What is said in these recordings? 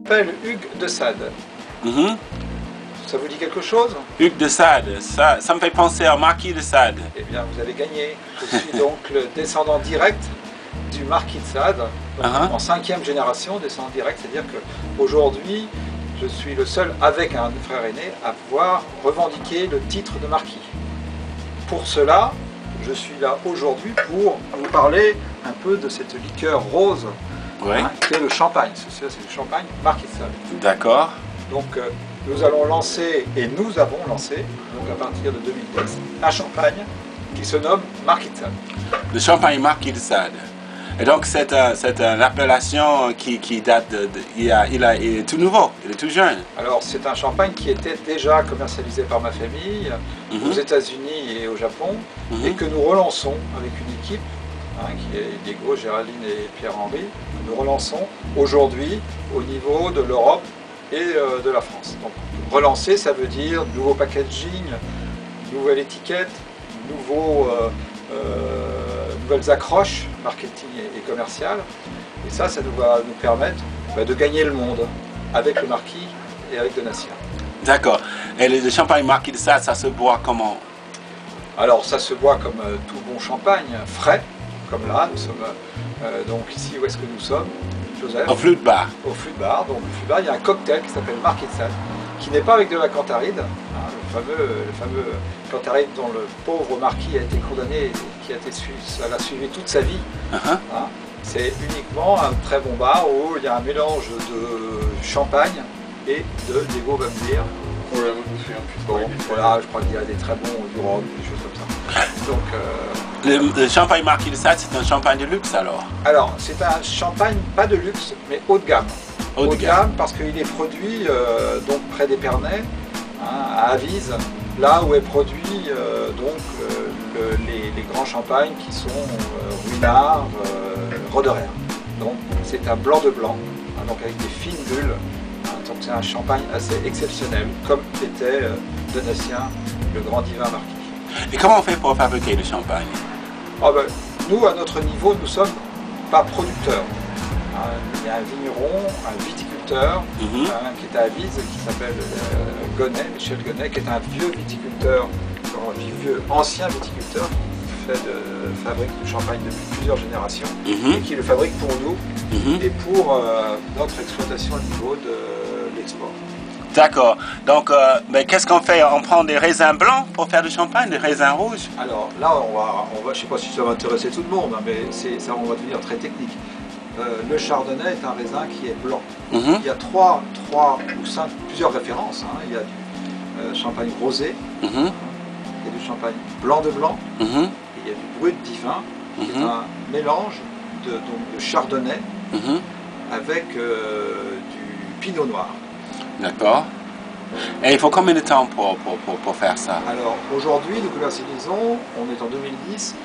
m'appelle Hugues de Sade. Ça vous dit quelque chose? Hugues de Sade, ça me fait penser à Marquis de Sade. Eh bien, vous avez gagné. Je suis donc le descendant direct du Marquis de Sade, en 5e génération, descendant direct, c'est-à-dire qu'aujourd'hui, je suis le seul, avec un frère aîné, à pouvoir revendiquer le titre de Marquis. Pour cela, je suis là aujourd'hui pour vous parler un peu de cette liqueur rose, qui est le champagne. C'est le champagne Marquis de Sade. D'accord. Donc, nous allons lancer, et nous avons lancé, donc à partir de 2010, un champagne qui se nomme Marquis de Sade. Le champagne Marquis de Sade. Et donc c'est une appellation qui date il est tout nouveau, il est tout jeune. Alors c'est un champagne qui était déjà commercialisé par ma famille aux États-Unis et au Japon, et que nous relançons avec une équipe qui est Diego, Géraldine et Pierre-Henri. Nous relançons aujourd'hui au niveau de l'Europe et de la France. Donc relancer, ça veut dire nouveau packaging, nouvelle étiquette, nouvelles accroches marketing et commerciales. Et ça va nous permettre de gagner le monde avec le Marquis et avec Donatien. D'accord. Et le champagne Marquis de Sade, ça se boit comment? Alors ça se boit comme tout bon champagne, frais, comme là. Nous sommes donc ici, où est-ce que nous sommes, Joseph? Au Flûte Bar. Au Flûte Bar. Donc au Flûte Bar, il y a un cocktail qui s'appelle Marquis de Sade, qui n'est pas avec de la Cantaride, le fameux Cantaride dont le pauvre Marquis a été condamné et qui l'a suivi toute sa vie. C'est uniquement un très bon bar où il y a un mélange de champagne et de Diego va me dire. Ouais, moi je me souviens plus. Bon, voilà, je crois qu'il y a des très bons du rhum, des choses comme ça. Donc, le champagne Marquis de Sade, c'est un champagne de luxe alors? Alors, c'est un champagne pas de luxe, mais haut de gamme. Haut de gamme parce qu'il est produit donc près d'Épernay, à Avise, là où est produit les grands champagnes qui sont Ruinart, Roederer. Donc c'est un blanc de blanc, donc avec des fines bulles. Donc c'est un champagne assez exceptionnel, comme était Donatien, le grand divin Marquis. Et comment on fait pour fabriquer le champagne? Nous, à notre niveau, nous ne sommes pas producteurs. Il y a un vigneron, un viticulteur qui est à Avise, qui s'appelle Gonnet, Michel Gonnet, qui est un vieux viticulteur, ancien viticulteur, qui fabrique du champagne depuis plusieurs générations, et qui le fabrique pour nous et pour notre exploitation au niveau de l'export. D'accord. Donc, mais qu'est-ce qu'on fait? On prend des raisins blancs pour faire du champagne, des raisins rouges? Alors là, on va je ne sais pas si ça va intéresser tout le monde, mais ça, on va devenir très technique. Le chardonnay est un raisin qui est blanc. Il y a plusieurs références. Il y a du champagne rosé, il y a du champagne blanc de blanc, et il y a du brut divin, qui est un mélange de chardonnay avec du pinot noir. D'accord. Et il faut combien de temps pour faire ça? Alors aujourd'hui, nous commercialisons, on est en 2010,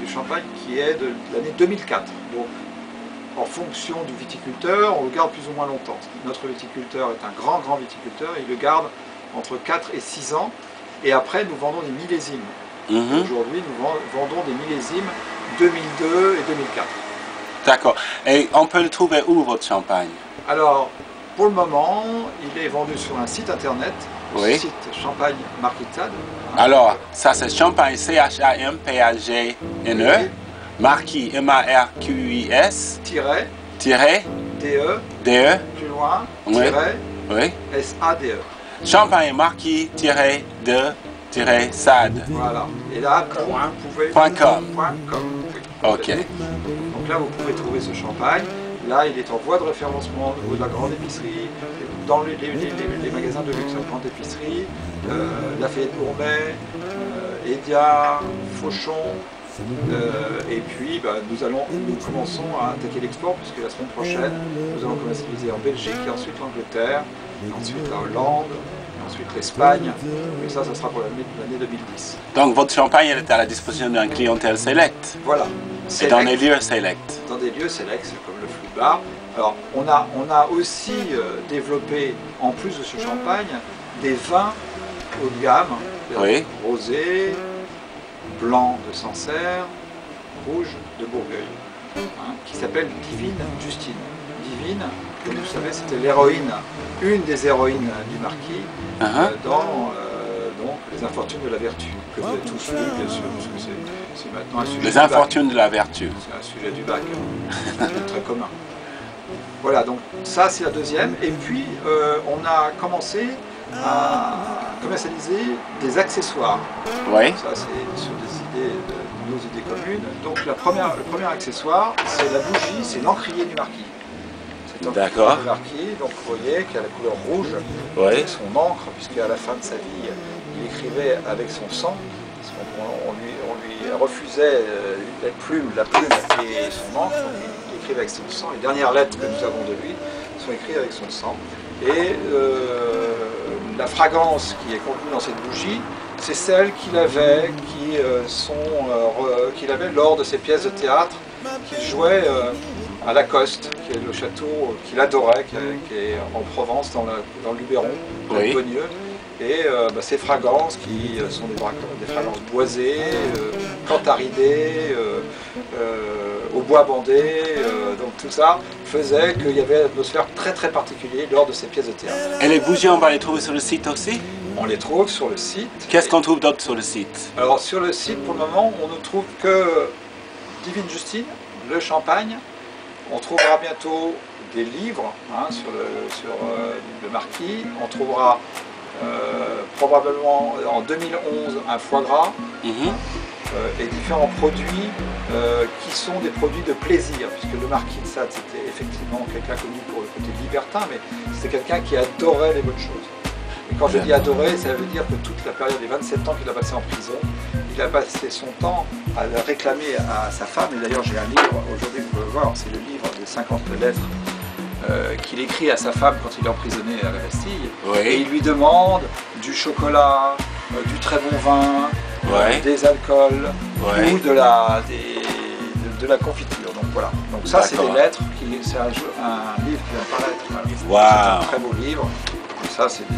du champagne qui est de l'année 2004. Donc, en fonction du viticulteur, on le garde plus ou moins longtemps. Notre viticulteur est un grand viticulteur, il le garde entre 4 et 6 ans, et après nous vendons des millésimes. Aujourd'hui, nous vendons des millésimes 2002 et 2004. D'accord. Et on peut le trouver où, votre champagne? Alors, pour le moment, il est vendu sur un site internet, le site Champagne Marquis de Sade. Alors, ça c'est champagne, C-H-A-M-P-A-G-N-E, Marquis, M-A-R-Q-U-I-S, D-E, plus loin, S-A-D-E. Champagne Marquis, Sade. Voilà. Et là, vous pouvez... .com. Ok. Donc là, vous pouvez trouver ce champagne. Là, il est en voie de référencement au niveau de la grande épicerie, dans les magasins de luxe à la grande épicerie, Lafayette Gourmet, Edia, Fauchon. Et puis, nous commençons à attaquer l'export, puisque la semaine prochaine, nous allons commercialiser en Belgique, et ensuite l'Angleterre, et ensuite la Hollande, et ensuite l'Espagne. Et ça sera pour l'année 2010. Donc, votre champagne est à la disposition d'un clientèle select? Voilà. Et dans des lieux select? Dans des lieux select, comme le Flûte Bar. Alors, on a aussi développé, en plus de ce champagne, des vins haut de gamme, rosés, blanc de Sancerre, rouge de Bourgueil, qui s'appelle Divine Justine. Divine comme vous savez, c'était l'héroïne, une des héroïnes du marquis dans donc, Les Infortunes de la Vertu, que vous avez tous lu, bien sûr, parce que c'est maintenant un sujet Les du bac. Infortunes de la Vertu. C'est un sujet du bac, un sujet très commun. Voilà, donc ça c'est la deuxième. Et puis on a commencé à commercialiser des accessoires. Oui. Ça c'est sur des idées, nos idées communes. Donc le premier accessoire, c'est la bougie, c'est l'encrier du marquis. D'accord. Le marquis, donc vous voyez, qui a la couleur rouge, avec son encre, puisqu'à la fin de sa vie, il écrivait avec son sang. On lui refusait la plume et son encre, donc il écrivait avec son sang. Les dernières lettres que nous avons de lui sont écrites avec son sang. Et la fragrance qui est contenue dans cette bougie, c'est celle qu'il avait, qu'il avait lors de ses pièces de théâtre qu'il jouait à Lacoste, qui est le château qu'il adorait, qui est en Provence, dans le Luberon, près de Beaulieu. Et ces fragrances qui sont des fragrances boisées, cantaridées, au bois bandé, donc tout ça faisait qu'il y avait une atmosphère très très particulière lors de ces pièces de théâtre. Et les bougies, on va les trouver sur le site aussi? On les trouve sur le site. Qu'est-ce qu'on trouve d'autre sur le site? Alors sur le site, pour le moment, on ne trouve que Divine Justine, le champagne. On trouvera bientôt des livres sur le marquis. On trouvera probablement en 2011 un foie gras et différents produits qui sont des produits de plaisir, puisque le marquis de Sade c'était effectivement quelqu'un connu pour le côté libertin, mais c'était quelqu'un qui adorait les bonnes choses. Et quand je dis adorer, ça veut dire que toute la période des 27 ans qu'il a passé en prison, il a passé son temps à réclamer à sa femme, et d'ailleurs j'ai un livre, aujourd'hui vous pouvez le voir, c'est le livre des 50 lettres qu'il écrit à sa femme quand il est emprisonné à la Bastille. Et il lui demande du chocolat, du très bon vin, des alcools ou de la confiture. Donc voilà. Donc ça c'est des lettres, c'est un livre qui vient paraître. Voilà. C'est un très beau livre. Et ça c'est des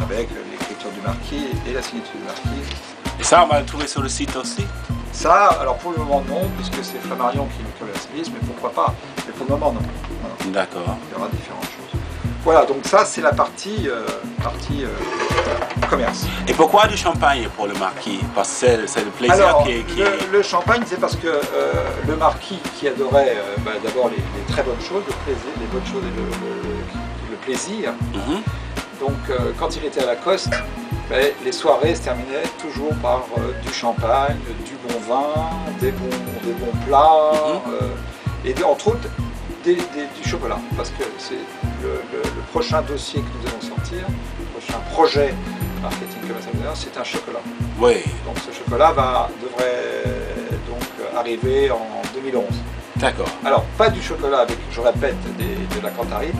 avec l'écriture du marquis et la signature du marquis. Et ça on va le trouver sur le site aussi? Ça, alors pour le moment non, puisque c'est Flammarion qui le commercialise, mais pourquoi pas? Mais pour le moment non. Voilà. D'accord. Il y aura différentes choses. Voilà, donc ça c'est la partie commerce. Et pourquoi du champagne pour le marquis? Parce que c'est le plaisir alors, qui est... Le champagne, c'est parce que le marquis qui adorait d'abord les très bonnes choses, le plaisir, les bonnes choses et le plaisir. Donc quand il était à Lacoste, les soirées se terminaient toujours par du champagne, du bon vin, des bons plats, et entre autres du chocolat, parce que c'est le prochain dossier que nous allons sortir, le prochain projet marketing commercial, c'est un chocolat. Oui. Donc ce chocolat devrait donc arriver en 2011. D'accord. Alors pas du chocolat avec, je répète, de la cantarine,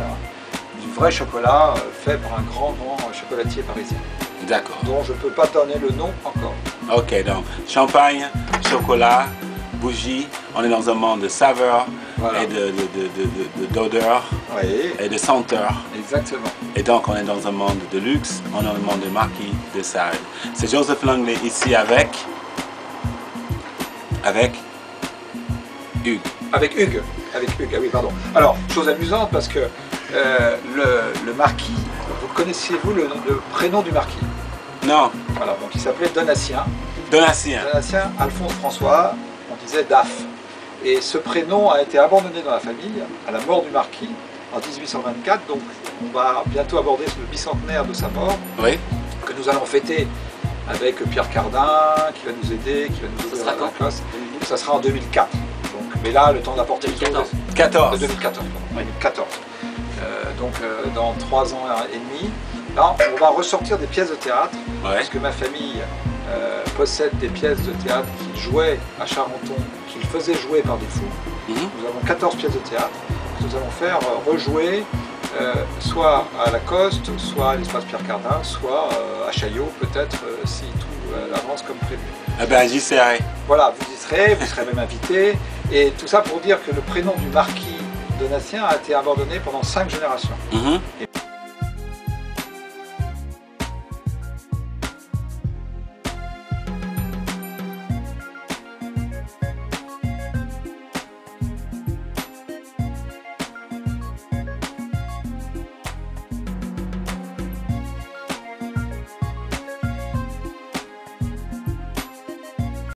du vrai chocolat fait par un grand chocolatier parisien. D'accord. Dont je ne peux pas donner le nom encore. Ok, donc champagne, chocolat, bougie, on est dans un monde de saveurs et d'odeurs et de senteurs. Exactement. Et donc on est dans un monde de luxe, on est dans le monde du marquis de Sade. C'est Joseph Langlais ici avec Hugues. Avec Hugues, ah oui pardon. Alors, chose amusante parce que le marquis, connaissez-vous le prénom du marquis? Non. Voilà, donc il s'appelait Donatien. Donatien. Donatien Alphonse François, on disait Daf. Et ce prénom a été abandonné dans la famille à la mort du marquis en 1824, donc on va bientôt aborder le bicentenaire de sa mort, que nous allons fêter avec Pierre Cardin, qui va nous aider, qui va nous ouvrir la classe. Ça sera en 2004. Donc, mais là, le temps d'apporter le 2014. 2014. 2014. Donc dans 3 ans et demi, là on va ressortir des pièces de théâtre, parce que ma famille possède des pièces de théâtre qu'il jouait à Charenton, qu'il faisait jouer par des fous. Nous avons 14 pièces de théâtre que nous allons faire rejouer soit à Lacoste, soit à l'espace Pierre Cardin, soit à Chaillot, peut-être si tout avance comme prévu. Eh bien j'y serai. Voilà, vous y serez, vous serez même invité, et tout ça pour dire que le prénom du marquis Donatien a été abandonné pendant 5 générations.